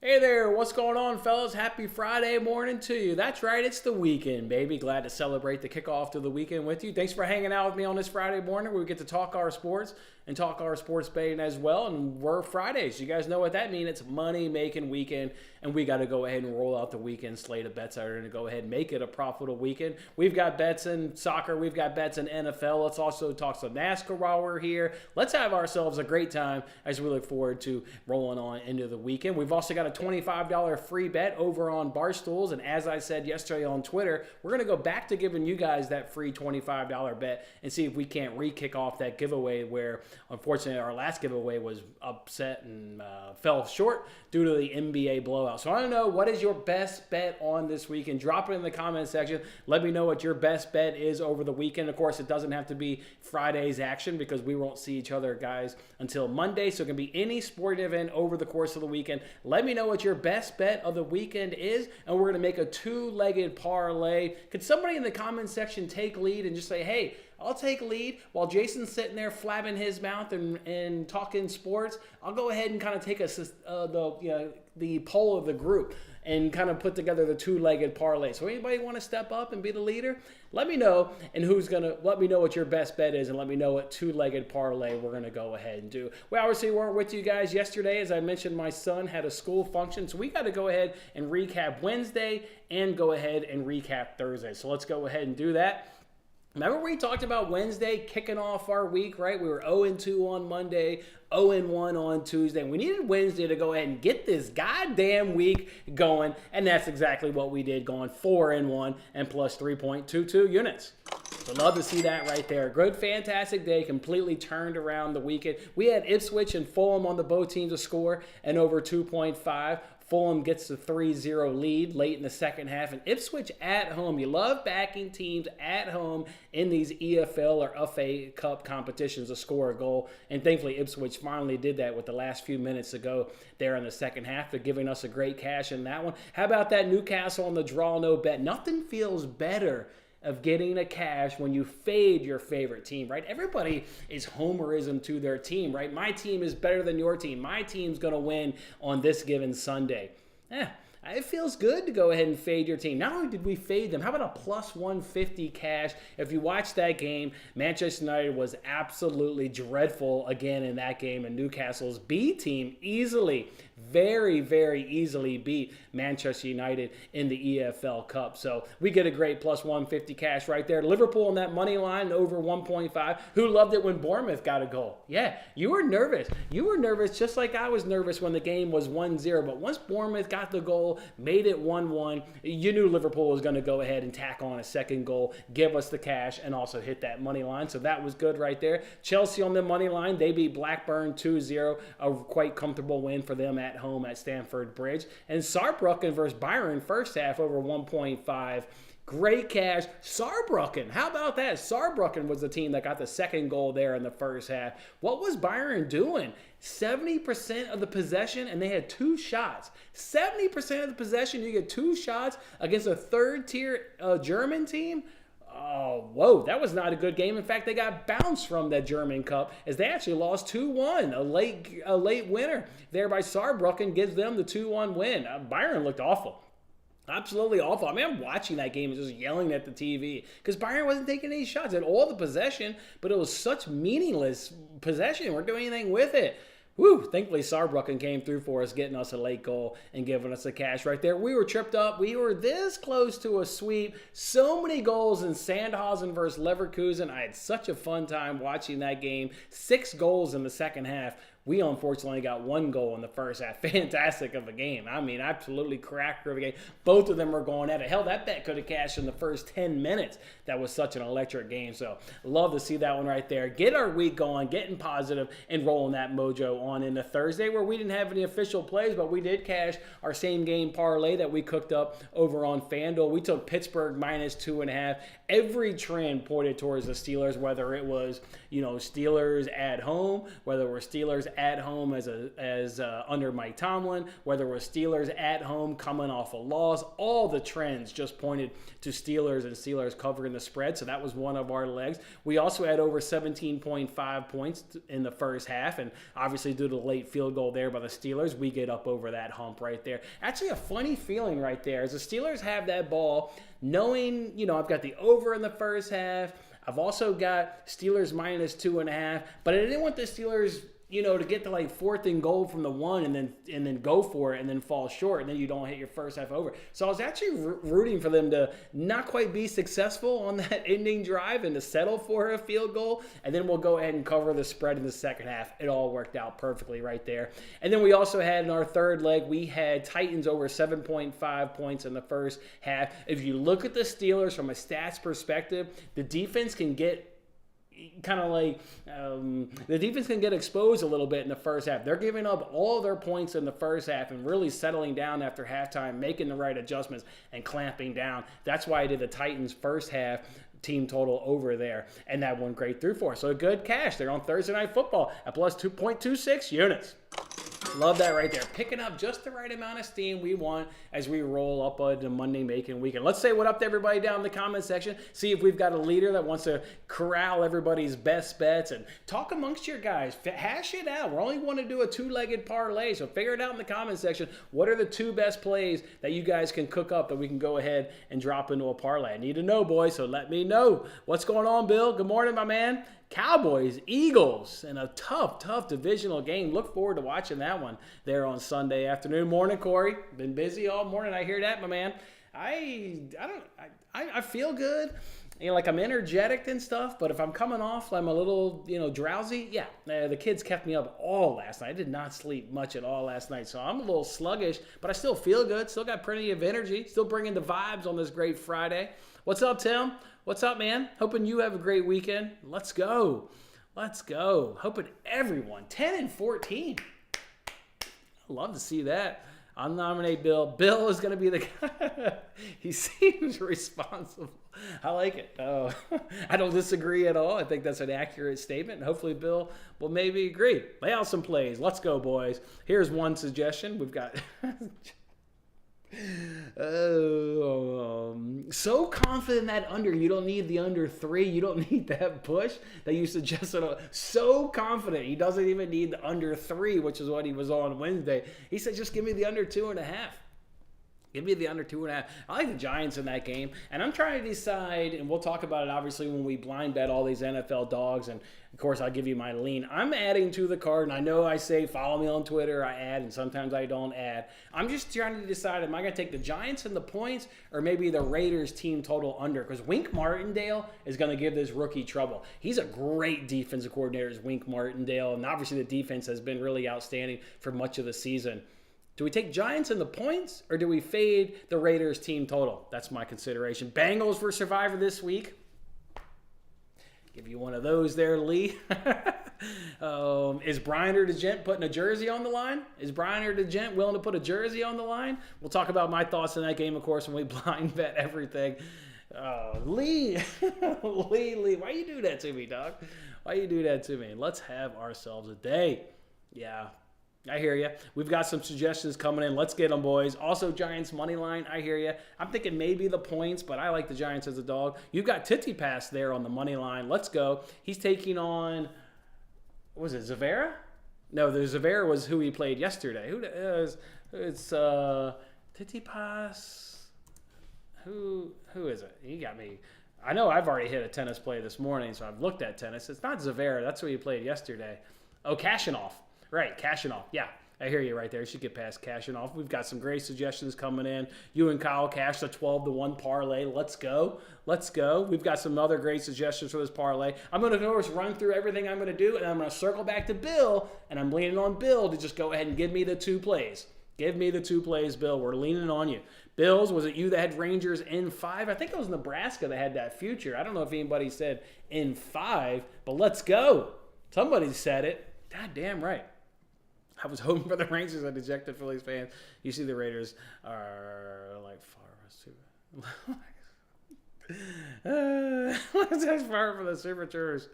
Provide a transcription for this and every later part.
Hey there, what's going on, fellas? Happy Friday morning to you. That's right, it's the weekend, baby. Glad to celebrate the kickoff to the weekend with you. Thanks for hanging out with me on this Friday morning where we get to talk our sports and talk our sports betting as well. And we're Fridays. You guys know what that means. It's money-making weekend, and we got to go ahead and roll out the weekend slate of bets that are going to go ahead and make it a profitable weekend. We've got bets in soccer. We've got bets in NFL. Let's also talk some NASCAR while we're here. Let's have ourselves a great time as we look forward to rolling on into the weekend. We've also got a $25 free bet over on Barstools, and as I said yesterday on Twitter, we're going to go back to giving you guys that free $25 bet and see if we can't re-kick off that giveaway where, unfortunately, our last giveaway was upset and fell short due to the NBA blowout. So I don't know, what is your best bet on this weekend? Drop it in the comment section. Let me know what your best bet is over the weekend. Of course, it doesn't have to be Friday's action because we won't see each other, guys, until Monday. So it can be any sporting event over the course of the weekend. Let me know what your best bet of the weekend is, and we're going to make a two-legged parlay. Could somebody in the comment section take lead and just say, hey, I'll take lead while Jason's sitting there flapping his mouth and talking sports? I'll go ahead and kind of take the poll of the group and kind of put together the two-legged parlay. So anybody want to step up and be the leader? Let me know, and let me know what your best bet is, and let me know what two-legged parlay we're going to go ahead and do. We obviously weren't with you guys yesterday. As I mentioned, my son had a school function, so we got to go ahead and recap Wednesday and go ahead and recap Thursday. So let's go ahead and do that. Remember we talked about Wednesday kicking off our week, right? We were 0-2 on Monday, 0-1 on Tuesday. We needed Wednesday to go ahead and get this goddamn week going, and that's exactly what we did, going 4-1 and plus 3.22 units. So love to see that right there. Good, fantastic day. Completely turned around the weekend. We had Ipswich and Fulham on the both teams to score and over 2.5. Fulham gets the 3-0 lead late in the second half. And Ipswich at home. You love backing teams at home in these EFL or FA Cup competitions to score a goal. And thankfully, Ipswich finally did that with the last few minutes to go there in the second half. They're giving us a great cash in that one. How about that Newcastle on the draw no bet? Nothing feels better of getting a cash when you fade your favorite team, right? Everybody is homerism to their team, right? My team is better than your team. My team's going to win on this given Sunday. It feels good to go ahead and fade your team. Not only did we fade them, how about a plus 150 cash? If you watch that game, Manchester United was absolutely dreadful again in that game, and Newcastle's B team very, very easily beat Manchester United in the EFL Cup. So we get a great plus 150 cash right there. Liverpool on that money line over 1.5. Who loved it when Bournemouth got a goal? Yeah, you were nervous. You were nervous just like I was nervous when the game was 1-0. But once Bournemouth got the goal, made it 1-1, you knew Liverpool was going to go ahead and tack on a second goal, give us the cash, and also hit that money line. So that was good right there. Chelsea on the money line, they beat Blackburn 2-0, a quite comfortable win for them at home at Stamford Bridge. And Saarbrücken versus Bayern first half over 1.5. Great cash. Saarbrücken, how about that? Saarbrücken was the team that got the second goal there in the first half. What was Bayern doing? 70% of the possession, and they had two shots. 70% of the possession, you get two shots against a third-tier German team? Oh, whoa, that was not a good game. In fact, they got bounced from that German Cup as they actually lost 2-1. A late winner there by Saarbrücken gives them the 2-1 win. Bayern looked awful. Absolutely awful. I mean, I'm watching that game and just yelling at the TV because Bayern wasn't taking any shots. They had all the possession, but it was such meaningless possession. Weren't doing anything with it. Woo! Thankfully, Saarbrücken came through for us, getting us a late goal and giving us the cash right there. We were tripped up. We were this close to a sweep. So many goals in Sandhausen versus Leverkusen. I had such a fun time watching that game. 6 goals in the second half. We unfortunately got 1 goal in the first half. Fantastic of a game. I mean, absolutely cracker of a game. Both of them were going at it. Hell, that bet could have cashed in the first 10 minutes. That was such an electric game. So, love to see that one right there. Get our week going, getting positive, and rolling that mojo on into Thursday, where we didn't have any official plays, but we did cash our same game parlay that we cooked up over on FanDuel. We took Pittsburgh minus 2.5 every trend pointed towards the Steelers, whether it was, Steelers at home, whether it were Steelers at home as under Mike Tomlin, whether it was Steelers at home coming off a loss. All the trends just pointed to Steelers and Steelers covering the spread. So that was one of our legs. We also had over 17.5 points in the first half, and obviously due to the late field goal there by the Steelers, we get up over that hump right there. Actually, a funny feeling right there as the Steelers have that ball, knowing, I've got the over in the first half. I've also got Steelers minus 2.5, but I didn't want the Steelers, to get to like 4th and goal from the 1 and then go for it and then fall short and then you don't hit your first half over. So I was actually rooting for them to not quite be successful on that ending drive and to settle for a field goal, and then we'll go ahead and cover the spread in the second half. It all worked out perfectly right there. And then we also had in our third leg, we had Titans over 7.5 points in the first half. If you look at the Steelers from a stats perspective, the defense can get the defense can get exposed a little bit in the first half. They're giving up all their points in the first half and really settling down after halftime, making the right adjustments and clamping down. That's why I did the Titans first half team total over there, and that went great through for us. So a good cash there on Thursday Night Football at plus 2.26 units. Love that right there. Picking up just the right amount of steam we want as we roll up the Monday making weekend. Let's say what up to everybody down in the comment section. See if we've got a leader that wants to corral everybody's best bets and talk amongst your guys. Hash it out. We only want to do a 2-legged parlay, so figure it out in the comment section. What are the 2 best plays that you guys can cook up that we can go ahead and drop into a parlay? I need to know, boys, so let me know. What's going on, Bill? Good morning, my man. Cowboys, Eagles, and a tough divisional game. Look forward to watching that one there on Sunday afternoon. Morning, Corey. Been busy all morning. I hear that, my man. I feel good. Like I'm energetic and stuff, but if I'm coming off, I'm a little, drowsy. Yeah, the kids kept me up all last night. I did not sleep much at all last night, so I'm a little sluggish, but I still feel good. Still got plenty of energy. Still bringing the vibes on this great Friday. What's up, Tim? What's up, man? Hoping you have a great weekend. Let's go. Hoping everyone, 10-14. I love to see that. I'll nominate Bill. Bill is going to be the guy. He seems responsible. I like it. Oh, I don't disagree at all. I think that's an accurate statement. And hopefully Bill will maybe agree. Lay out some plays. Let's go, boys. Here's one suggestion. We've got... so confident in that under. You don't need the under 3. You don't need that push that you suggested. So confident. He doesn't even need the under 3, which is what he was on Wednesday. He said, just give me the under 2.5. Give me the under 2.5. I like the Giants in that game. And I'm trying to decide, and we'll talk about it obviously when we blind bet all these NFL dogs. And of course, I'll give you my lean. I'm adding to the card. And I know I say follow me on Twitter. I add, and sometimes I don't add. I'm just trying to decide, am I going to take the Giants and the points or maybe the Raiders team total under? Because Wink Martindale is going to give this rookie trouble. He's a great defensive coordinator, is Wink Martindale. And obviously the defense has been really outstanding for much of the season. Do we take Giants in the points, or do we fade the Raiders team total? That's my consideration. Bengals for Survivor this week. Give you one of those there, Lee. Is Brian or DeGent putting a jersey on the line? Is Brian or DeGent willing to put a jersey on the line? We'll talk about my thoughts in that game, of course, when we blind bet everything. Lee. Lee, why you do that to me, dog? Why you do that to me? Let's have ourselves a day. Yeah. I hear you. We've got some suggestions coming in. Let's get them, boys. Also, Giants money line. I hear you. I'm thinking maybe the points, but I like the Giants as a dog. You've got Titty Pass there on the money line. Let's go. He's taking on, what was it, Zavera? No, the Zavera was who he played yesterday. It's Titty Pass. Who is it? He got me. I know I've already hit a tennis play this morning, so I've looked at tennis. It's not Zavera. That's who he played yesterday. Oh, Kashinoff. Right, Kashinoff. Yeah, I hear you right there. You should get past Kashinoff. We've got some great suggestions coming in. You and Kyle cashed a 12-1 parlay. Let's go. We've got some other great suggestions for this parlay. I'm going to, of course, run through everything I'm going to do, and I'm going to circle back to Bill, and I'm leaning on Bill to just go ahead and give me the 2 plays. Give me the 2 plays, Bill. We're leaning on you. Bills, was it you that had Rangers in 5? I think it was Nebraska that had that future. I don't know if anybody said in 5, but let's go. Somebody said it. God damn right. I was hoping for the Rangers. I dejected Phillies fans. You see the Raiders are like far too. That's far for the Super Tours.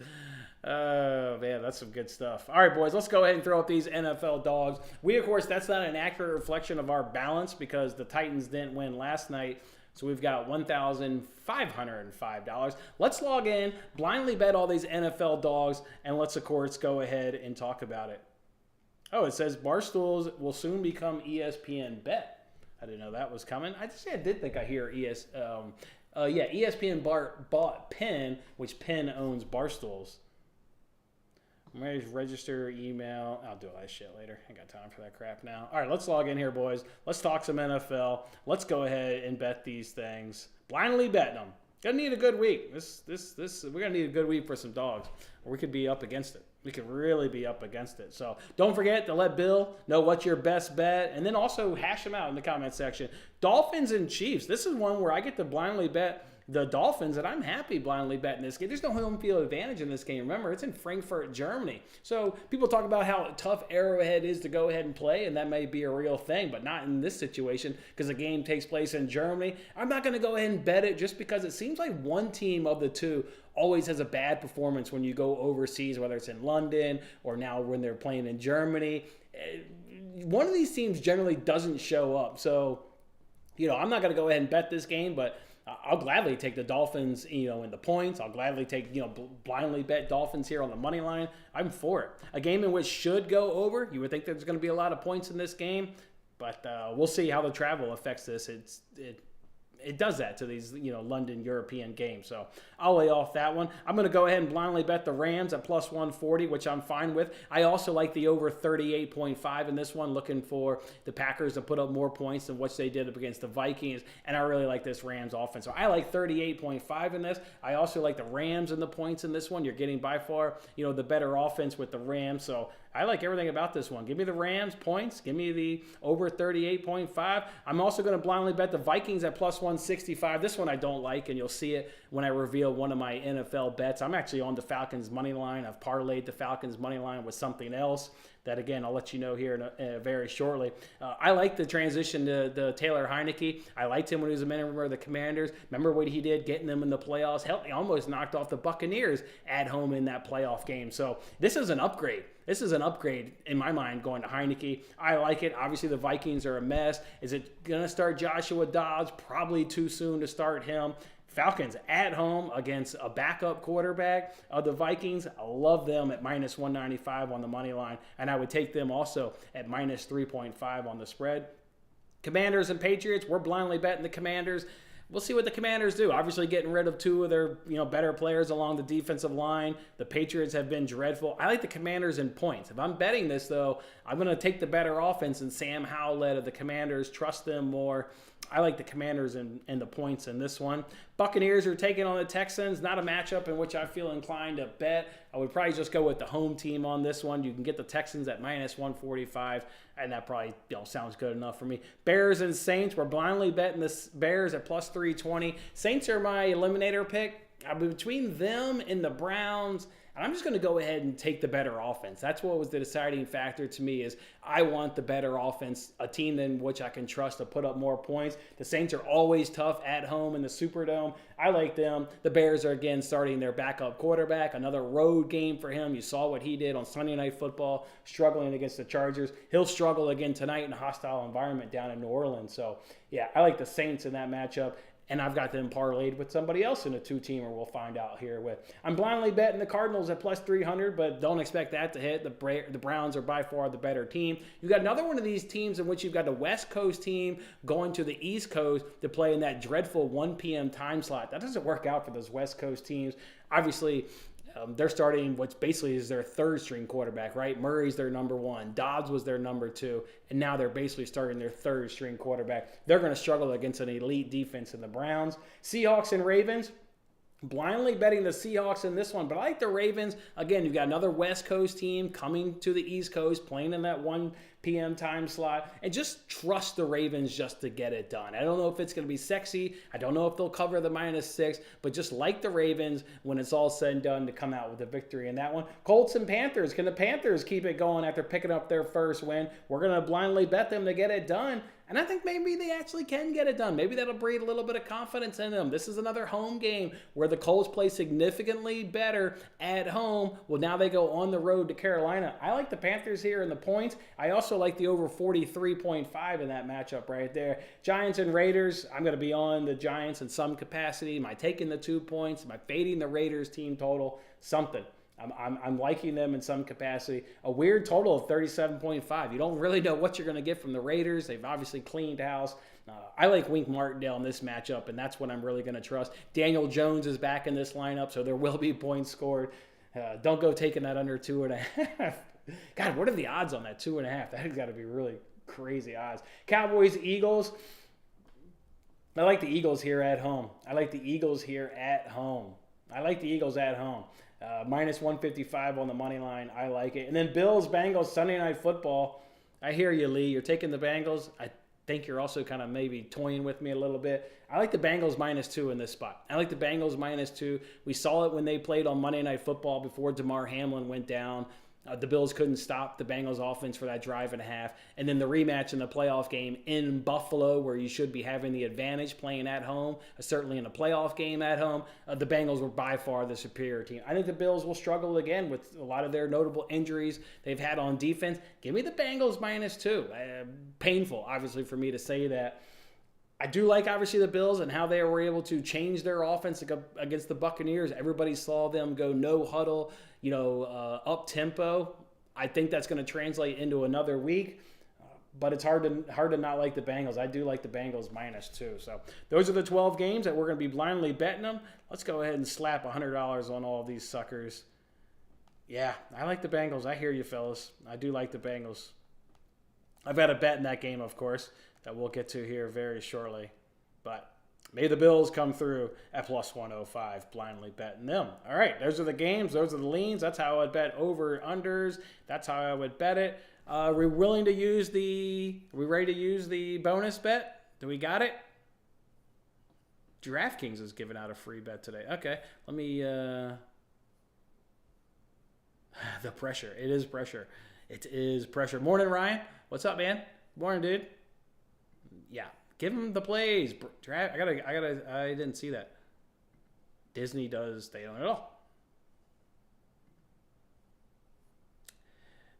Oh, man, that's some good stuff. All right, boys, let's go ahead and throw up these NFL dogs. Of course, that's not an accurate reflection of our balance because the Titans didn't win last night. So we've got $1,505. Let's log in, blindly bet all these NFL dogs, and let's, of course, go ahead and talk about it. Oh, it says Barstools will soon become ESPN Bet. I didn't know that was coming. I did think I hear ESPN bought Penn, which Penn owns Barstools. I'm ready to register email. I'll do all that shit later. I ain't got time for that crap now. All right, let's log in here, boys. Let's talk some NFL. Let's go ahead and bet these things. Blindly betting them. Gonna need a good week. We're gonna need a good week for some dogs, or we could be up against it. We could really be up against it. So don't forget to let Bill know what's your best bet, and then also hash them out in the comment section. Dolphins and Chiefs. This is one where I get to blindly bet the Dolphins, and I'm happy blindly betting this game. There's no home field advantage in this game. Remember, it's in Frankfurt, Germany. So people talk about how tough Arrowhead is to go ahead and play, and that may be a real thing, but not in this situation because the game takes place in Germany. I'm not going to go ahead and bet it just because it seems like one team of the two always has a bad performance when you go overseas, whether it's in London or now when they're playing in Germany. One of these teams generally doesn't show up. So, I'm not going to go ahead and bet this game, but I'll gladly take the Dolphins, in the points. I'll gladly take, blindly bet Dolphins here on the money line. I'm for it. A game in which should go over. You would think there's going to be a lot of points in this game, but we'll see how the travel affects this. It does that to these, London European games. So I'll lay off that one. I'm going to go ahead and blindly bet the Rams at plus 140, which I'm fine with. I also like the over 38.5 in this one, looking for the Packers to put up more points than what they did up against the Vikings. And I really like this Rams offense. So I like 38.5 in this. I also like the Rams and the points in this one. You're getting by far, the better offense with the Rams. So I like everything about this one. Give me the Rams points. Give me the over 38.5. I'm also going to blindly bet the Vikings at plus 165. This one I don't like, and you'll see it when I reveal one of my NFL bets. I'm actually on the Falcons money line. I've parlayed the Falcons money line with something else that, again, I'll let you know here very shortly. I like the transition to Taylor Heineke. I liked him when he was a member of the Commanders. Remember what he did getting them in the playoffs? Hell, he almost knocked off the Buccaneers at home in that playoff game. So this is an upgrade. This is an upgrade in my mind going to Heineke. I like it. Obviously, the Vikings are a mess. Is it going to start Joshua Dobbs? Probably too soon to start him. Falcons at home against a backup quarterback of the Vikings. I love them at minus 195 on the money line, and I would take them also at minus 3.5 on the spread. Commanders and Patriots, we're blindly betting the Commanders. We'll see what the Commanders do. Obviously, getting rid of two of their better players along the defensive line. The Patriots have been dreadful. I like the Commanders in points. If I'm betting this, though, I'm going to take the better offense and Sam Howell led of the Commanders. Trust them more. I like the Commanders and the points in this one. Buccaneers are taking on the Texans. Not a matchup in which I feel inclined to bet. I would probably just go with the home team on this one. You can get the Texans at minus 145, and that probably sounds good enough for me. Bears and Saints. We're blindly betting the Bears at plus 320. Saints are my eliminator pick. Between them and the Browns, and I'm just going to go ahead and take the better offense. That's what was the deciding factor to me is I want the better offense, a team in which I can trust to put up more points. The Saints are always tough at home in the Superdome. I like them. The Bears are, again, starting their backup quarterback. Another road game for him. You saw what he did on Sunday Night Football, struggling against the Chargers. He'll struggle again tonight in a hostile environment down in New Orleans. So, yeah, I like the Saints in that matchup. And I've got them parlayed with somebody else in a two-teamer we'll find out here with. I'm blindly betting the Cardinals at plus 300, but don't expect that to hit. The Browns are by far the better team. You've got another one of these teams in which you've got the West Coast team going to the East Coast to play in that dreadful 1 p.m. time slot. That doesn't work out for those West Coast teams. Obviously, they're starting what basically is their third-string quarterback, right? Murray's their number one. Dobbs was their number two. And now they're basically starting their third-string quarterback. They're going to struggle against an elite defense in the Browns. Seahawks and Ravens. Blindly betting the Seahawks in this one, but I like the Ravens. Again, you've got another West Coast team coming to the East Coast, playing in that 1 p.m. time slot, and just trust the Ravens just to get it done. I don't know if it's going to be sexy. I don't know if they'll cover the -6, but just like the Ravens when it's all said and done to come out with a victory in that one. Colts and Panthers. Can the Panthers keep it going after picking up their first win? We're going to blindly bet them to get it done. And I think maybe they actually can get it done. Maybe that'll breed a little bit of confidence in them. This is another home game where the Colts play significantly better at home. Well, now they go on the road to Carolina. I like the Panthers here in the points. I also like the over 43.5 in that matchup right there. Giants and Raiders. I'm going to be on the Giants in some capacity. Am I taking the 2 points? Am I fading the Raiders team total? Something. I'm liking them in some capacity. A weird total of 37.5. You don't really know what you're going to get from the Raiders. They've obviously cleaned house. I like Wink Martindale in this matchup, and that's what I'm really going to trust. Daniel Jones is back in this lineup, so there will be points scored. Don't go taking that under 2.5. God, what are the odds on that 2.5? That has got to be really crazy odds. Cowboys, Eagles. I like the Eagles here at home. -155 on the money line. I like it. And then Bills, Bengals, Sunday Night Football. I hear you, Lee. You're taking the Bengals. I think you're also kind of maybe toying with me a little bit. I like the Bengals -2 in this spot. I like the Bengals -2. We saw it when they played on Monday Night Football before DeMar Hamlin went down. The Bills couldn't stop the Bengals offense for that drive and a half. And then the rematch in the playoff game in Buffalo, where you should be having the advantage playing at home, certainly in a playoff game at home, the Bengals were by far the superior team. I think the Bills will struggle again with a lot of their notable injuries they've had on defense. Give me the Bengals -2. Painful, obviously, for me to say that. I do like, obviously, the Bills and how they were able to change their offense against the Buccaneers. Everybody saw them go no huddle, up tempo. I think that's going to translate into another week, but it's hard to not like the Bengals. I do like the Bengals -2. So those are the 12 games that we're going to be blindly betting them. Let's go ahead and slap $100 on all of these suckers. Yeah, I like the Bengals. I hear you, fellas. I do like the Bengals. I've got a bet in that game, of course, that we'll get to here very shortly. But may the Bills come through at +105, blindly betting them. All right, those are the games. Those are the leans. That's how I would bet over-unders. That's how I would bet it. Are we ready to use the bonus bet? Do we got it? DraftKings is giving out a free bet today. Okay, let me... The pressure. It is pressure. It is pressure. Morning, Ryan. What's up, man? Morning, dude. Yeah, give him the plays. I didn't see that. Disney does. They don't at all.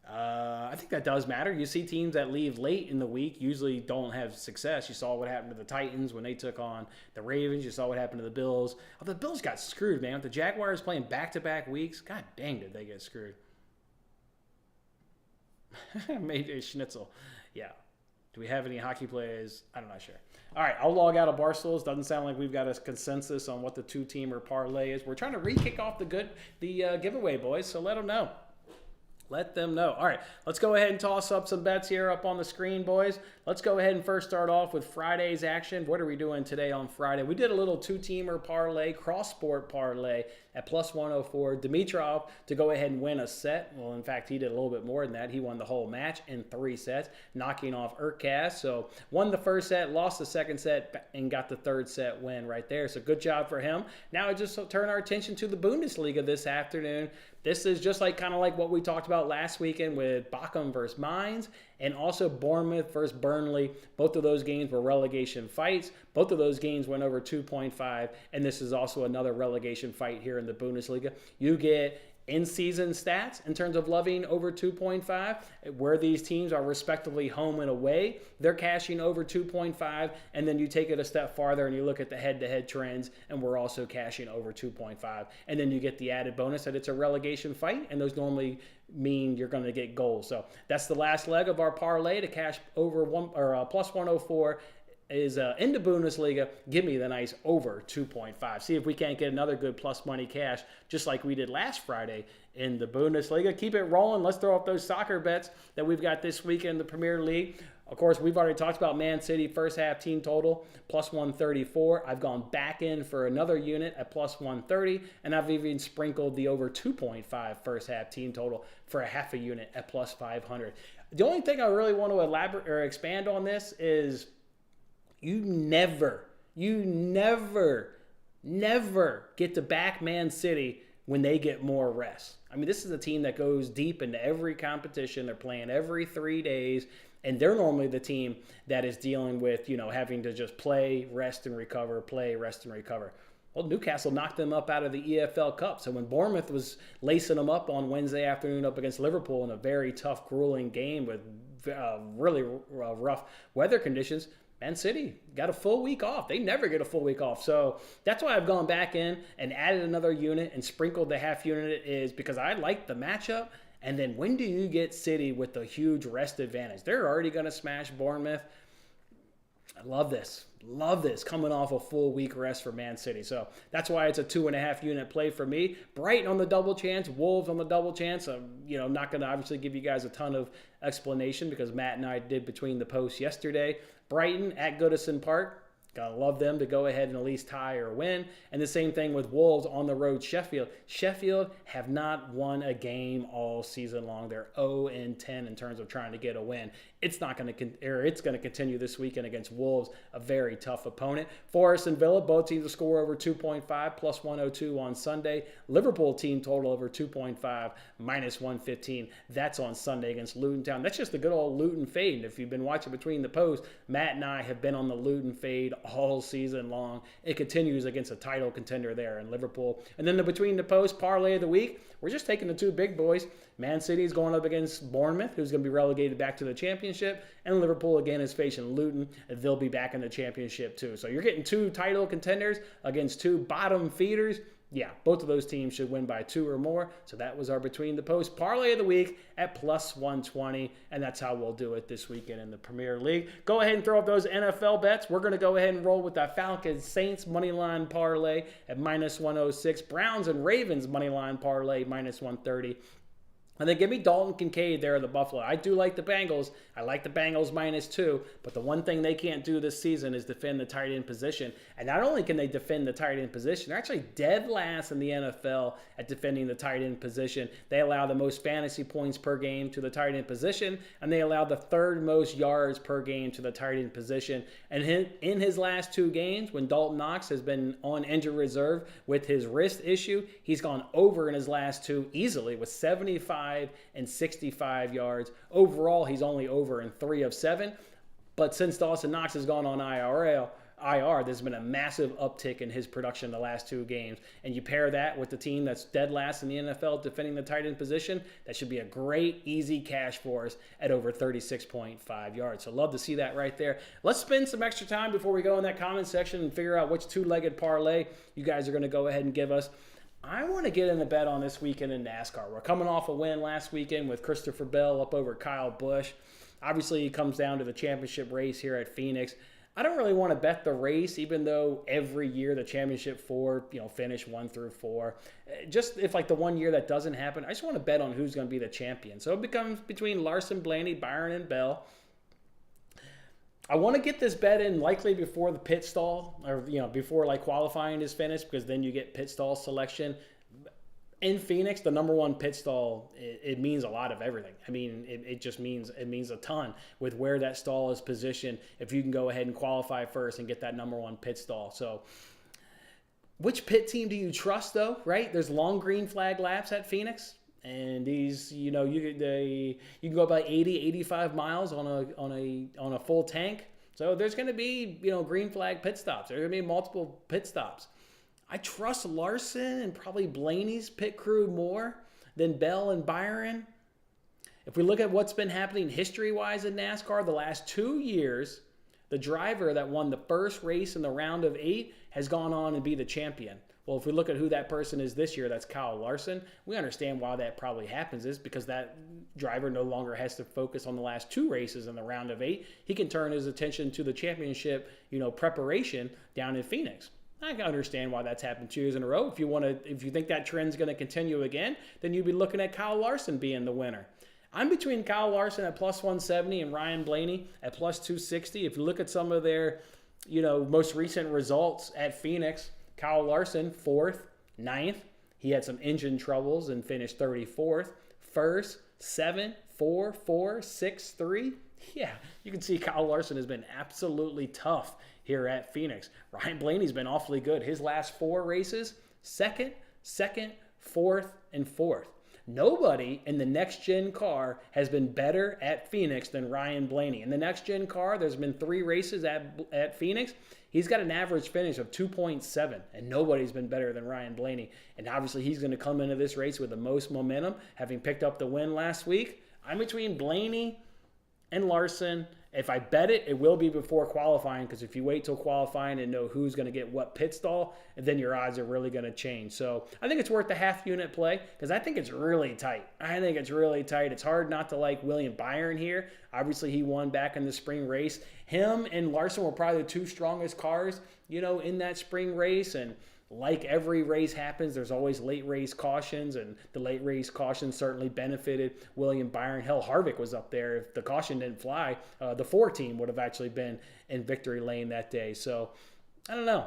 I think that does matter. You see teams that leave late in the week usually don't have success. You saw what happened to the Titans when they took on the Ravens. You saw what happened to the Bills. Oh, the Bills got screwed, man. With the Jaguars playing back-to-back weeks, god dang did they get screwed. Made a schnitzel. Yeah. Do we have any hockey plays? I'm not sure. All right, I'll log out of Barstools. Doesn't sound like we've got a consensus on what the two-teamer parlay is. We're trying to re-kick off the giveaway, boys, so let them know. Let them know. All right, let's go ahead and toss up some bets here up on the screen, boys. Let's go ahead and first start off with Friday's action. What are we doing today on Friday? We did a little two-teamer parlay, cross-sport parlay at +104. Dimitrov to go ahead and win a set. Well, in fact, he did a little bit more than that. He won the whole match in 3 sets, knocking off Urkaz. So won the first set, lost the second set, and got the third set win right there. So good job for him. Now I just turn our attention to the Bundesliga this afternoon. This is just kind of like what we talked about last weekend with Bochum versus Mainz, and also Bournemouth versus Burnley. Both of those games were relegation fights. Both of those games went over 2.5, and this is also another relegation fight here in the Bundesliga. You get in-season stats in terms of loving over 2.5, where these teams are respectively home and away. They're cashing over 2.5, and then you take it a step farther and you look at the head-to-head trends, and we're also cashing over 2.5. And then you get the added bonus that it's a relegation fight, and those normally mean you're going to get goals. So that's the last leg of our parlay to cash over +104. Is in the Bundesliga. Give me the nice over 2.5. See if we can't get another good plus money cash just like we did last Friday in the Bundesliga. Keep it rolling. Let's throw up those soccer bets that we've got this week in the Premier League. Of course, we've already talked about Man City first half team total, plus 134. I've gone back in for another unit at plus 130, and I've even sprinkled the over 2.5 first half team total for a half a unit at plus 500. The only thing I really want to elaborate or expand on this is you never get to back Man City when they get more rest. I mean, this is a team that goes deep into every competition. They're playing every 3 days, and they're normally the team that is dealing with, having to just play, rest, and recover, play, rest, and recover. Well, Newcastle knocked them up out of the EFL Cup. So when Bournemouth was lacing them up on Wednesday afternoon up against Liverpool in a very tough, grueling game with really rough weather conditions, Man City got a full week off. They never get a full week off. So that's why I've gone back in and added another unit and sprinkled the half unit, is because I like the matchup. And then when do you get City with the huge rest advantage? They're already going to smash Bournemouth. I love this. Love this coming off a full week rest for Man City. So that's why it's a 2.5 unit play for me. Brighton on the double chance, Wolves on the double chance. I'm not going to obviously give you guys a ton of explanation because Matt and I did between the posts yesterday. Brighton at Goodison Park. Gotta love them to go ahead and at least tie or win. And the same thing with Wolves on the road, Sheffield. Sheffield have not won a game all season long. They're 0-10 in terms of trying to get a win. It's going to continue this weekend against Wolves, a very tough opponent. Forest and Villa, both teams to score over 2.5, plus 102 on Sunday. Liverpool team total over 2.5, minus 115. That's on Sunday against Luton Town. That's just the good old Luton fade. And if you've been watching between the posts, Matt and I have been on the Luton fade all season long. It continues against a title contender there in Liverpool. And then the between the post parlay of the week, we're just taking the two big boys. Man City is going up against Bournemouth, who's going to be relegated back to the championship, and Liverpool again is facing Luton. They'll be back in the championship too. So you're getting two title contenders against two bottom feeders. Yeah, both of those teams should win by 2 or more. So that was our Between the Post parlay of the week at plus 120. And that's how we'll do it this weekend in the Premier League. Go ahead and throw up those NFL bets. We're going to go ahead and roll with that Falcons Saints moneyline parlay at minus 106. Browns and Ravens moneyline parlay minus 130. And then give me Dalton Kincaid there at the Buffalo. I do like the Bengals. I like the Bengals minus 2. But the one thing they can't do this season is defend the tight end position. And not only can they defend the tight end position, they're actually dead last in the NFL at defending the tight end position. They allow the most fantasy points per game to the tight end position. And they allow the third most yards per game to the tight end position. And in his last 2 games, when Dalton Knox has been on injured reserve with his wrist issue, he's gone over in his last 2 easily with 75 and 65 yards. Overall, he's only over in 3 of 7. But since Dawson Knox has gone on IR, there's been a massive uptick in his production in the last 2 games. And you pair that with the team that's dead last in the NFL defending the tight end position, that should be a great, easy cash for us at over 36.5 yards. So love to see that right there. Let's spend some extra time before we go in that comment section and figure out which 2-legged parlay you guys are going to go ahead and give us. I want to get in a bet on this weekend in NASCAR. We're coming off a win last weekend with Christopher Bell up over Kyle Busch. Obviously, it comes down to the championship race here at Phoenix. I don't really want to bet the race, even though every year the championship 4, finish 1 through 4. Just if like the one year that doesn't happen, I just want to bet on who's going to be the champion. So it becomes between Larson, Blaney, Byron, and Bell. I want to get this bet in likely before the pit stall, or before like qualifying is finished, because then you get pit stall selection. In Phoenix, the number 1 pit stall, it means a lot of everything. I mean, it means a ton with where that stall is positioned. If you can go ahead and qualify first and get that number 1 pit stall. So which pit team do you trust though, right? There's long green flag laps at Phoenix. And these, you can go about 80, 85 miles on a full tank. So there's going to be, green flag pit stops. There's going to be multiple pit stops. I trust Larson and probably Blaney's pit crew more than Bell and Byron. If we look at what's been happening history-wise in NASCAR, the last 2 years, the driver that won the first race in the round of 8 has gone on and be the champion. Well, if we look at who that person is this year, that's Kyle Larson. We understand why that probably happens is because that driver no longer has to focus on the last 2 races in the round of 8. He can turn his attention to the championship, preparation down in Phoenix. I can understand why that's happened 2 years in a row. If you think that trend's going to continue again, then you'd be looking at Kyle Larson being the winner. I'm between Kyle Larson at plus 170 and Ryan Blaney at plus 260. If you look at some of their, most recent results at Phoenix, Kyle Larson, 4th, 9th. He had some engine troubles and finished 34th. First, 7, 4, 4, 6, 3. Yeah, you can see Kyle Larson has been absolutely tough here at Phoenix. Ryan Blaney's been awfully good. His last 4 races, 2nd, 4th, and 4th. Nobody in the next-gen car has been better at Phoenix than Ryan Blaney. In the next-gen car, there's been 3 races at Phoenix. He's got an average finish of 2.7, and nobody's been better than Ryan Blaney. And obviously, he's going to come into this race with the most momentum, having picked up the win last week. I'm between Blaney and Larson. If I bet it, it will be before qualifying, because if you wait till qualifying and know who's going to get what pit stall, then your odds are really going to change. So I think it's worth the half unit play, because I think it's really tight. It's hard not to like William Byron here. Obviously, he won back in the spring race. Him and Larson were probably the 2 strongest cars, in that spring race. And like every race happens, there's always late race cautions, and the late race caution certainly benefited William Byron. Hell, Harvick was up there. If the caution didn't fly, the 4 team would have actually been in victory lane that day. So, I don't know.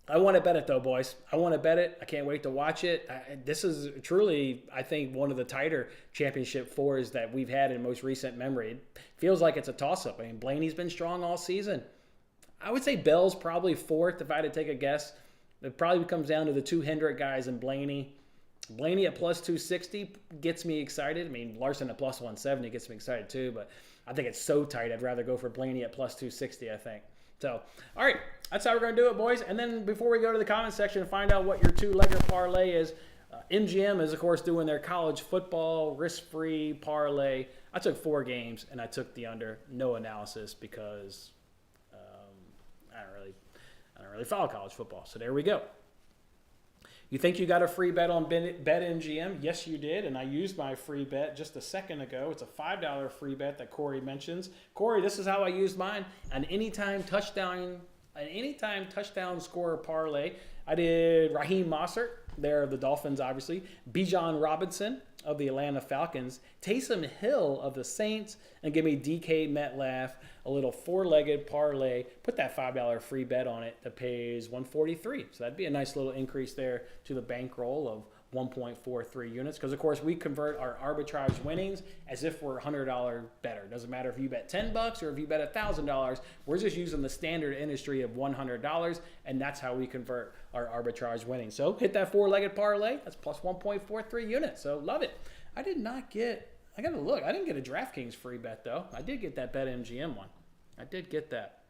I want to bet it, though, boys. I want to bet it. I can't wait to watch it. This is truly, I think, one of the tighter championship 4s that we've had in most recent memory. It feels like it's a toss-up. I mean, Blaney's been strong all season. I would say Bell's probably 4th if I had to take a guess. It probably comes down to the 2 Hendrick guys and Blaney. Blaney at plus 260 gets me excited. I mean, Larson at plus 170 gets me excited too, but I think it's so tight, I'd rather go for Blaney at plus 260, I think. So, all right, that's how we're going to do it, boys. And then before we go to the comment section and find out what your 2-legger parlay is, MGM is, of course, doing their college football risk-free parlay. I took 4 games, and I took the under. No analysis because I don't really follow college football. So there we go. You think you got a free bet on BetMGM? Yes, you did, and I used my free bet just a second ago. It's a $5 free bet that Corey mentions. Corey, this is how I used mine. An anytime touchdown scorer parlay. I did Raheem Mostert, there of the Dolphins, obviously. Bijan Robinson of the Atlanta Falcons. Taysom Hill of the Saints. And give me DK Metcalf, a little 4-legged parlay. Put that $5 free bet on it that pays $143. So that'd be a nice little increase there to the bankroll of 1.43 units. Because, of course, we convert our arbitrage winnings as if we're $100 better. Doesn't matter if you bet $10 or if you bet $1,000. We're just using the standard industry of $100, and that's how we convert our arbitrage winnings. So hit that 4-legged parlay. That's plus 1.43 units. So love it. I got to look. I didn't get a DraftKings free bet, though. I did get that BetMGM one. I did get that.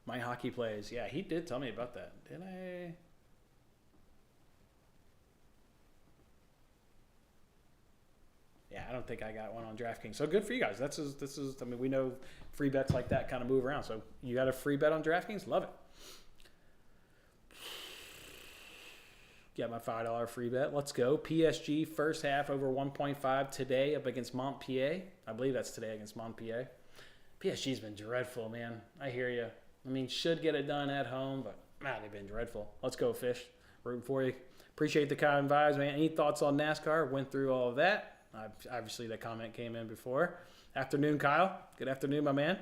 My hockey plays. Yeah, he did tell me about that. Did I? Yeah, I don't think I got one on DraftKings. So good for you guys. This is. I mean, we know free bets like that kind of move around. So you got a free bet on DraftKings? Love it. Got my $5 free bet. Let's go. PSG first half over 1.5 today up against Montpellier. I believe that's today against Montpellier. PSG's been dreadful, man. I hear you. I mean, should get it done at home, but man, they've been dreadful. Let's go, Fish. Rooting for you. Appreciate the kind vibes, man. Any thoughts on NASCAR? Went through all of that. Obviously, that comment came in before. Afternoon, Kyle. Good afternoon, my man.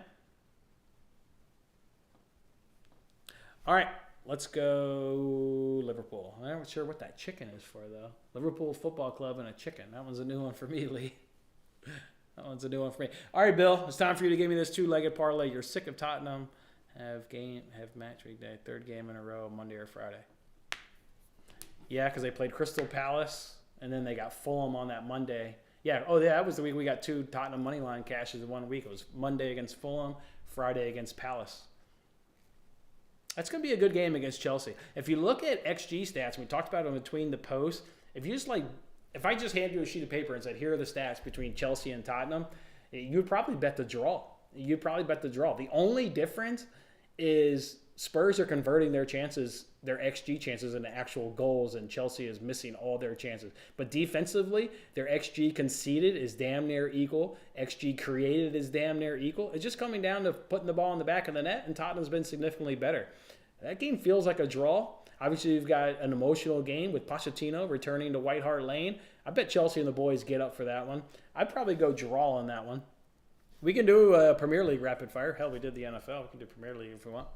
All right. Let's go Liverpool. I'm not sure what that chicken is for, though. Liverpool Football Club and a chicken. That one's a new one for me, Lee. That one's a new one for me. All right, Bill. It's time for you to give me this 2-legged parlay. You're sick of Tottenham. Have match week day. 3rd game in a row, Monday or Friday. Yeah, because they played Crystal Palace, and then they got Fulham on that Monday. Yeah, that was the week we got 2 Tottenham money line cashes in 1 week. It was Monday against Fulham, Friday against Palace. That's going to be a good game against Chelsea. If you look at XG stats, we talked about them between the posts. If I just hand you a sheet of paper and said, here are the stats between Chelsea and Tottenham, you'd probably bet the draw. The only difference is Spurs are converting their XG chances into actual goals, and Chelsea is missing all their chances. But defensively, their XG conceded is damn near equal. XG created is damn near equal. It's just coming down to putting the ball in the back of the net, and Tottenham's been significantly better. That game feels like a draw. Obviously, you've got an emotional game with Pochettino returning to White Hart Lane. I bet Chelsea and the boys get up for that one. I'd probably go draw on that one. We can do a Premier League rapid fire. Hell, we did the NFL. We can do Premier League if we want.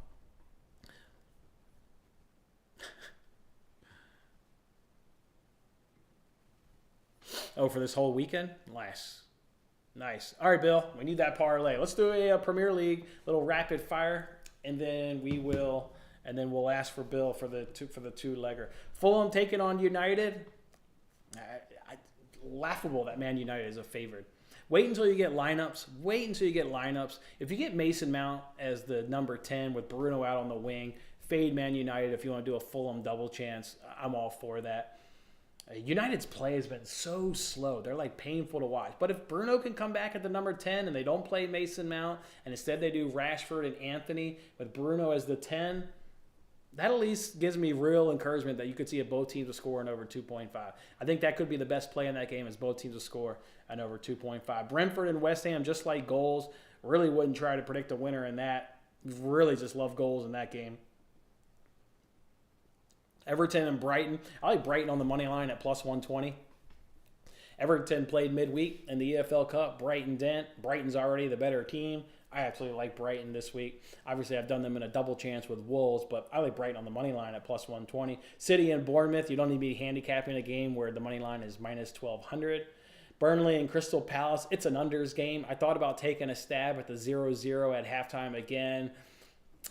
Oh, for this whole weekend? Nice. All right, Bill. We need that parlay. Let's do a Premier League little rapid fire, and then we'll ask for Bill for the two-legger. Fulham taking on United. Laughable that Man United is a favorite. Wait until you get lineups. If you get Mason Mount as the number 10 with Bruno out on the wing, fade Man United if you want to do a Fulham double chance. I'm all for that. United's play has been so slow. They're like painful to watch. But if Bruno can come back at the number 10 and they don't play Mason Mount and instead they do Rashford and Anthony with Bruno as the 10, that at least gives me real encouragement that you could see if both teams will score an over 2.5. I think that could be the best play in that game is both teams will score an over 2.5. Brentford and West Ham just like goals. Really wouldn't try to predict a winner in that. Really just love goals in that game. Everton and Brighton. I like Brighton on the money line at plus 120. Everton played midweek in the EFL Cup. Brighton didn't. Brighton's already the better team. I absolutely like Brighton this week. Obviously, I've done them in a double chance with Wolves, but I like Brighton on the money line at plus 120. City and Bournemouth, you don't need to be handicapping a game where the money line is minus 1,200. Burnley and Crystal Palace, it's an unders game. I thought about taking a stab at the 0-0 at halftime again,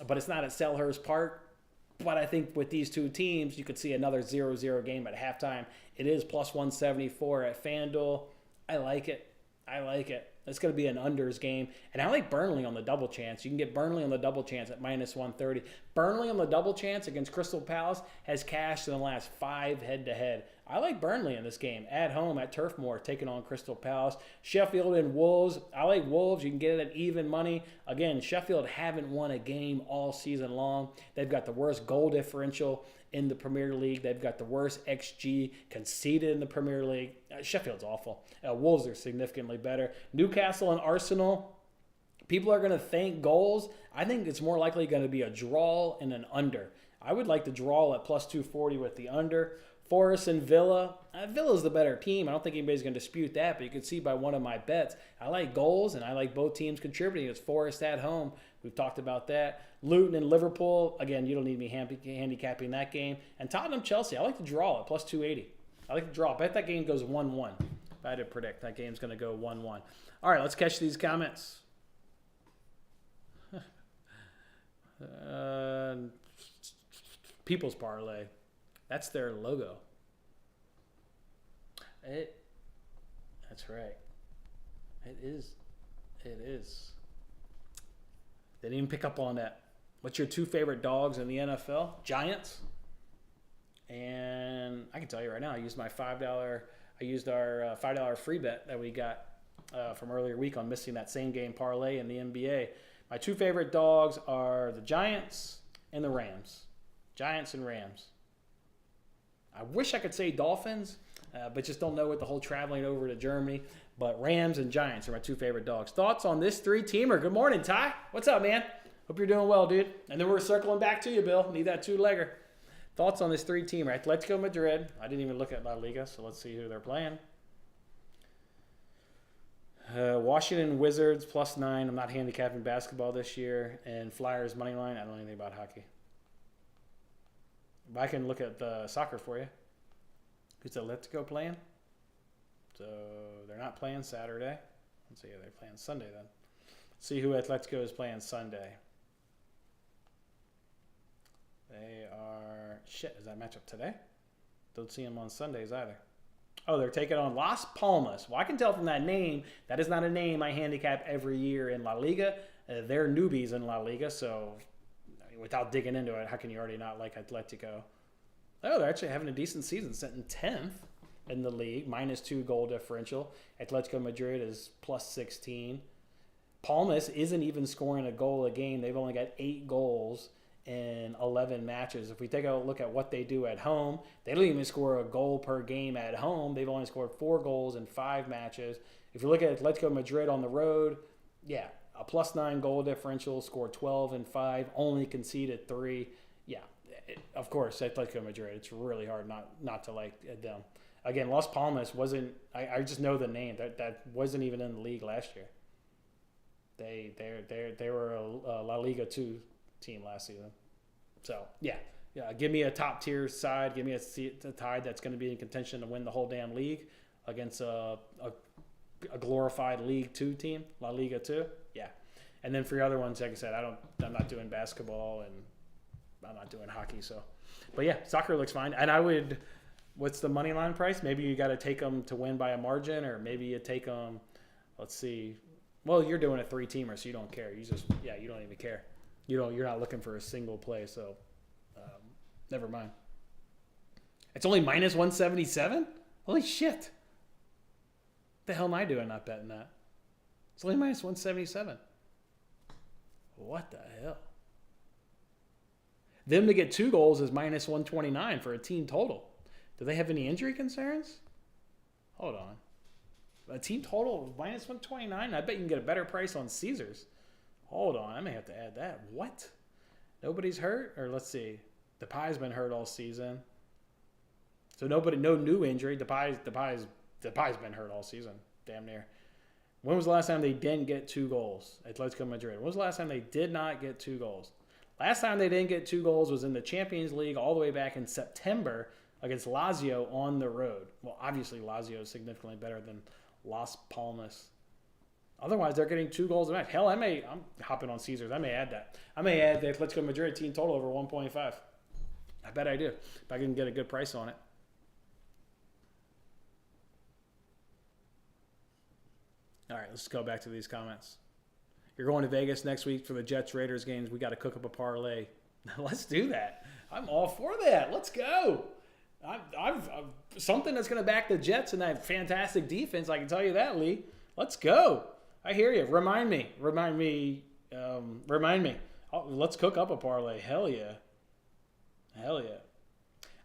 but it's not at Selhurst Park. But I think with these two teams, you could see another 0-0 game at halftime. It is plus 174 at FanDuel. I like it. It's going to be an unders game. And I like Burnley on the double chance. You can get Burnley on the double chance at minus 130. Burnley on the double chance against Crystal Palace has cashed in the last 5 head-to-head. I like Burnley in this game. At home at Turf Moor, taking on Crystal Palace. Sheffield and Wolves. I like Wolves. You can get it at even money. Again, Sheffield haven't won a game all season long. They've got the worst goal differential in the Premier League. They've got the worst XG conceded in the Premier League. Sheffield's awful. Wolves are significantly better. Newcastle and Arsenal. People are going to think goals. I think it's more likely going to be a draw and an under. I would like the draw at plus 240 with the under. Forest and Villa. Villa's the better team. I don't think anybody's going to dispute that, but you can see by one of my bets. I like goals, and I like both teams contributing. It's Forest at home. We've talked about that. Luton and Liverpool. Again, you don't need me handicapping that game. And Tottenham-Chelsea. I like the draw at plus 280. I like the draw. I bet that game goes 1-1. If I had to predict, that game's going to go 1-1. All right, let's catch these comments. People's Parlay. That's their logo. That's right. It is. They didn't even pick up on that. What's your 2 favorite dogs in the NFL? Giants. And I can tell you right now, I used our $5 free bet that we got from earlier week on missing that same game parlay in the NBA. My 2 favorite dogs are the Giants and the Rams. Giants and Rams. I wish I could say Dolphins, but just don't know with the whole traveling over to Germany. But Rams and Giants are my 2 favorite dogs. Thoughts on this 3-teamer? Good morning, Ty. What's up, man? Hope you're doing well, dude. And then we're circling back to you, Bill. Need that 2-legger. Thoughts on this 3-teamer? Atletico Madrid. I didn't even look at La Liga, so let's see who they're playing. Washington Wizards +9. I'm not handicapping basketball this year. And Flyers money line. I don't know anything about hockey. But I can look at the soccer for you. Who's Atletico playing? So they're not playing Saturday. Let's see, they're playing Sunday then. Let's see who Atletico is playing Sunday. They are... Shit, is that matchup today? Don't see them on Sundays either. Oh, they're taking on Las Palmas. Well, I can tell from that name, that is not a name I handicap every year in La Liga. They're newbies in La Liga, so without digging into it, how can you already not like Atletico? Oh, they're actually having a decent season, sitting 10th in the league, -2 goal differential. Atletico Madrid is +16. Palmas isn't even scoring a goal a game. They've only got 8 goals in 11 matches. If we take a look at what they do at home, they don't even score a goal per game at home. They've only scored 4 goals in 5 matches. If you look at Atletico Madrid on the road, yeah, a +9 goal differential, scored 12 and 5, only conceded 3. Yeah, Of course, Atletico Madrid. It's really hard not to like them. Again, Las Palmas wasn't. I just know the name. That wasn't even in the league last year. They were a La Liga 2 team last season. So yeah. Give me a top tier side. Give me a side that's going to be in contention to win the whole damn league against a glorified League 2 team, La Liga 2. Yeah. And then for your other ones, like I said, I'm not doing basketball and I'm not doing hockey. So, but yeah, soccer looks fine. And what's the money line price? Maybe you got to take them to win by a margin, or maybe you take them. Let's see. Well, you're doing a 3-teamer, so you don't care. You don't even care. You're not looking for a single play. So, never mind. It's only minus 177. Holy shit! What the hell am I doing not betting that? It's only minus 177. What the hell? Them to get 2 goals is minus 129 for a team total. Do they have any injury concerns? Hold on. A team total of minus 129? I bet you can get a better price on Caesars. Hold on. I may have to add that. What? Nobody's hurt? Or let's see. Depay's been hurt all season. So no new injury. Depay's been hurt all season. Damn near. When was the last time they didn't get 2 goals? Atletico Madrid. When was the last time they did not get 2 goals? Last time they didn't get 2 goals was in the Champions League all the way back in September against Lazio on the road. Well, obviously Lazio is significantly better than Las Palmas. Otherwise, they're getting 2 goals a match. Hell, I'm hopping on Caesars. I may add that. I may add the Atletico Madrid team total over 1.5. I bet I do. If I can get a good price on it. All right, let's go back to these comments. You're going to Vegas next week for the Jets-Raiders games. We got to cook up a parlay. Let's do that. I'm all for that. Let's go. I've something that's going to back the Jets and that fantastic defense. I can tell you that, Lee. Let's go. I hear you. Remind me. Let's cook up a parlay. Hell yeah.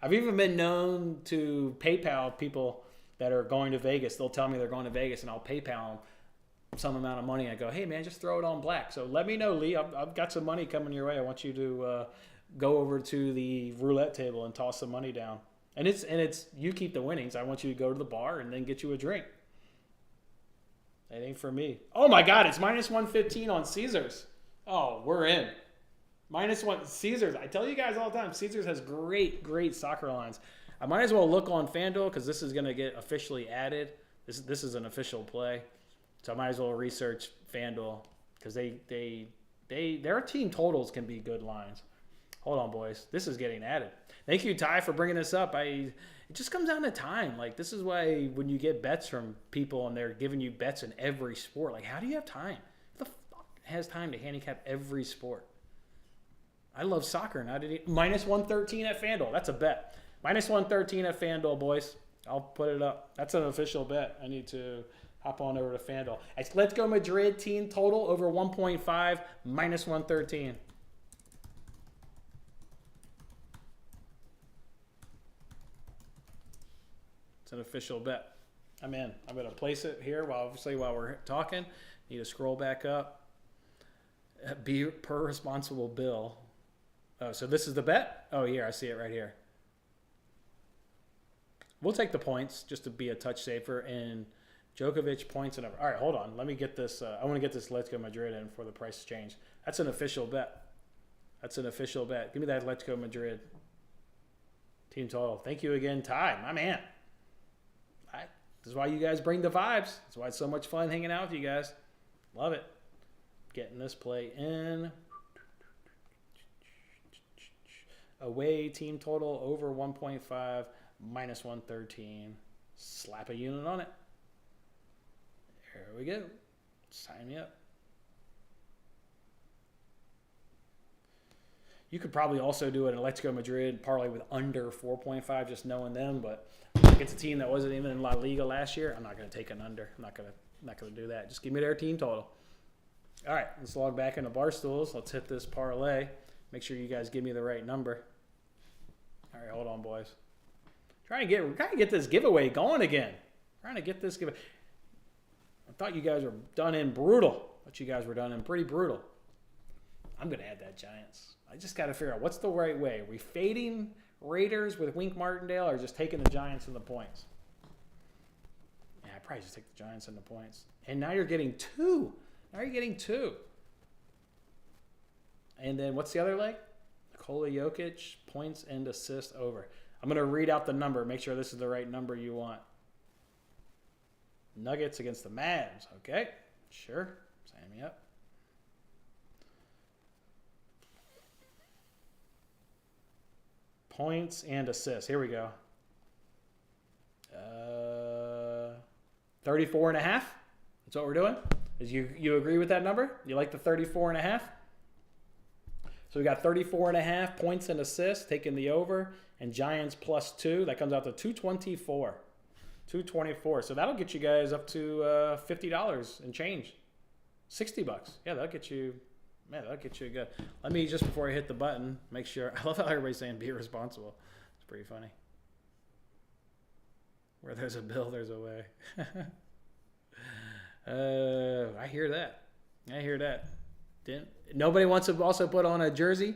I've even been known to PayPal people that are going to Vegas. They'll tell me they're going to Vegas, and I'll PayPal them some amount of money. I go, hey man, just throw it on black. So let me know, Lee. I've got some money coming your way. I want you to go over to the roulette table and toss some money down. And it's you keep the winnings. I want you to go to the bar and then get you a drink. It ain't for me. Oh my God, it's minus 115 on Caesars. Oh, we're in. Minus 1 Caesars. I tell you guys all the time, Caesars has great soccer lines. I might as well look on FanDuel because this is going to get officially added. This is an official play. So I might as well research FanDuel because their team totals can be good lines. Hold on, boys. This is getting added. Thank you, Ty, for bringing this up. It just comes down to time. Like, this is why when you get bets from people and they're giving you bets in every sport, like, how do you have time? Who the fuck has time to handicap every sport? I love soccer, and I didn't. Minus 113 at FanDuel. That's a bet. Minus 113 at FanDuel, boys. I'll put it up. That's an official bet. I need to hop on over to FanDuel. Let's go Madrid team total over 1.5, minus 113. It's an official bet. I'm in. I'm going to place it here while we're talking. Need to scroll back up. Be per responsible bill. Oh, so this is the bet? Oh, here. I see it right here. We'll take the points just to be a touch safer. And Djokovic points and over. All right, hold on. Let me get this. I want to get this Atletico Madrid in before the price change. That's an official bet. Give me that Atletico Madrid team total. Thank you again, Ty. My man. This is why you guys bring the vibes. That's why it's so much fun hanging out with you guys. Love it. Getting this play in. Away team total over 1.5, minus 113. Slap a unit on it. There we go. Sign me up. You could probably also do an Atletico Madrid parlay with under 4.5, just knowing them. But if it's a team that wasn't even in La Liga last year, I'm not going to take an under. I'm not going to do that. Just give me their team total. All right, let's log back into Barstools. Let's hit this parlay. Make sure you guys give me the right number. All right, hold on, boys. Trying to get this giveaway going again. I thought you guys were done in brutal. Pretty brutal. I'm going to add that Giants. I just got to figure out what's the right way. Are we fading Raiders with Wink Martindale or just taking the Giants and the points? Yeah, I probably just take the Giants and the points. And now you're getting 2. Now you're getting 2. And then what's the other leg? Nikola Jokic, points and assists over. I'm going to read out the number. Make sure this is the right number you want. Nuggets against the Mavs. Okay, sure. Sign me up. Points and assists. Here we go. 34.5. That's what we're doing. Is you agree with that number? You like the 34.5? So we got 34.5 points and assists, taking the over, and Giants +2. That comes out to 224. 224. So that'll get you guys up to $50 and change. $60. Yeah, that'll get you. Man, that'll get you good. Let me, just before I hit the button, make sure. I love how everybody's saying be responsible. It's pretty funny. Where there's a bill, there's a way. I hear that. I hear that. Nobody wants to also put on a jersey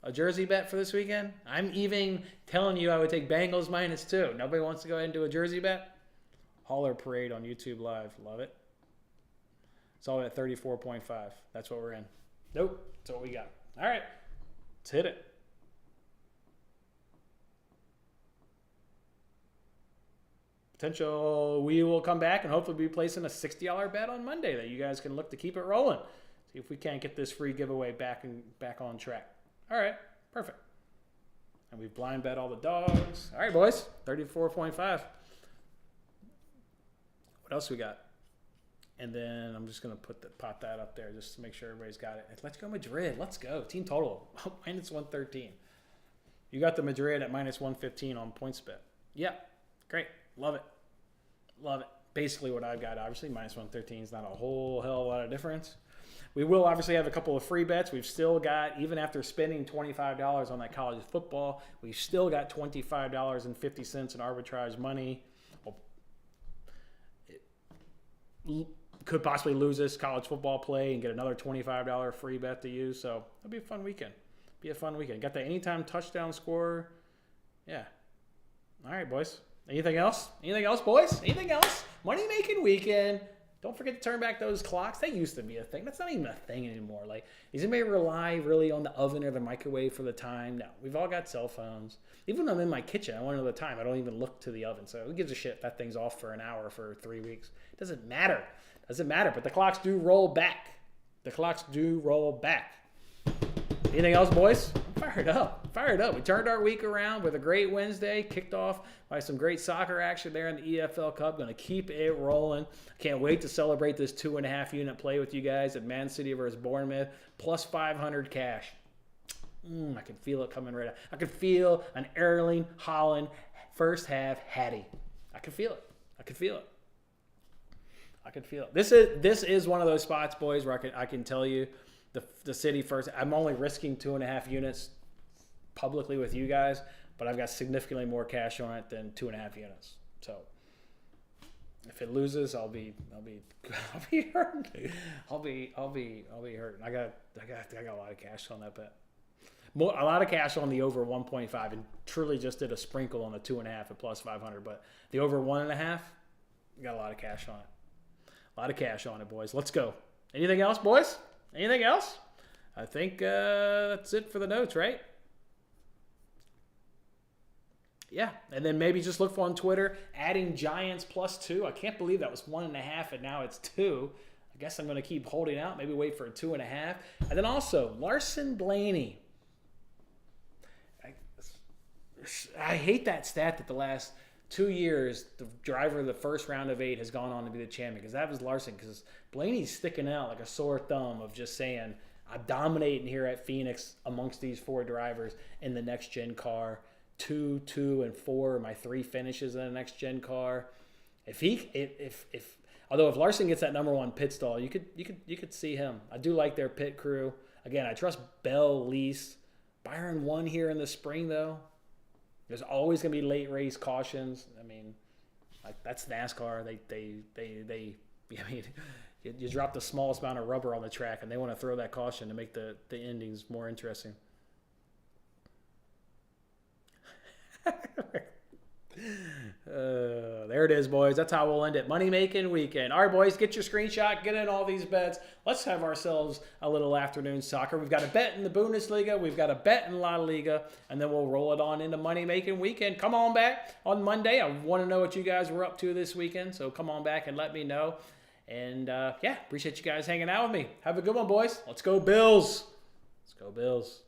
bet for this weekend? I'm even telling you I would take Bengals -2. Nobody wants to go ahead and do a jersey bet? Holler Parade on YouTube Live. Love it. It's all at 34.5. That's what we're in. Nope. That's what we got. All right. Let's hit it. Potential we will come back and hopefully be placing a $60 bet on Monday that you guys can look to keep it rolling. See if we can't get this free giveaway back on track. All right. Perfect. And we've blind bet all the dogs. All right, boys. 34.5. What else we got? And then I'm just going to pop that up there just to make sure everybody's got it. Let's go Madrid. Let's go. Team total. -113. You got the Madrid at -115 on PointsBet. Yeah. Great. Love it. Love it. Basically what I've got, obviously, -113 is not a whole hell of a lot of difference. We will obviously have a couple of free bets. We've still got, even after spending $25 on that college football, we've still got $25.50 in arbitrage money. Could possibly lose this college football play and get another $25 free bet to use. So it'll be a fun weekend. Be a fun weekend. Got the anytime touchdown score. Yeah. All right, boys. Anything else? Anything else, boys? Anything else? Money-making weekend. Don't forget to turn back those clocks. They used to be a thing. That's not even a thing anymore. Like, does anybody rely really on the oven or the microwave for the time? No. We've all got cell phones. Even when I'm in my kitchen, I want to know the time. I don't even look to the oven. So who gives a shit if that thing's off for an hour for 3 weeks? It doesn't matter. Doesn't matter. But the clocks do roll back. The clocks do roll back. Anything else, boys? Fired up. Fired up. We turned our week around with a great Wednesday. Kicked off by some great soccer action there in the EFL Cup. Going to keep it rolling. Can't wait to celebrate this 2.5 unit play with you guys at Man City versus Bournemouth. Plus 500 cash. I can feel it coming right out. I can feel an Erling Haaland first half Hattie. I can feel it. I can feel it. I can feel it. This is one of those spots, boys, where I can tell you the City first. I'm only risking 2.5 units publicly with you guys, but I've got significantly more cash on it than 2.5 units. So if it loses, I'll be hurting. I'll be hurting. I got a lot of cash on that bet. A lot of cash on the over 1.5, and truly just did a sprinkle on the 2.5 at plus 500. But the over 1.5, got a lot of cash on it. A lot of cash on it, boys. Let's go. Anything else, boys? Anything else? I think that's it for the notes, right? Yeah, and then maybe just look for on Twitter, adding Giants +2. I can't believe that was 1.5 and now it's 2. I guess I'm going to keep holding out, maybe wait for a 2.5. And then also, Larson Blaney. I hate that stat that the last 2 years, the driver of the first round of 8 has gone on to be the champion, because that was Larson. Because Blaney's sticking out like a sore thumb of just saying, I'm dominating here at Phoenix amongst these 4 drivers in the next gen car. 2, 2, and 4 are my 3 finishes in the next gen car. Although if Larson gets that number 1 pit stall, you could see him. I do like their pit crew. Again, I trust Bell, Lease. Byron won here in the spring though. There's always going to be late race cautions. I mean, that's NASCAR. you drop the smallest amount of rubber on the track, and they want to throw that caution to make the endings more interesting. There it is, boys. That's how we'll end it. Money making weekend. All right, boys, get your screenshot. Get in all these bets. Let's have ourselves a little afternoon soccer. We've got a bet in the Bundesliga. We've got a bet in La Liga, and then we'll roll it on into money making weekend. Come on back on Monday. I want to know what you guys were up to this weekend, so come on back and let me know. And yeah, appreciate you guys hanging out with me. Have a good one, boys. Let's go Bills. Let's go Bills.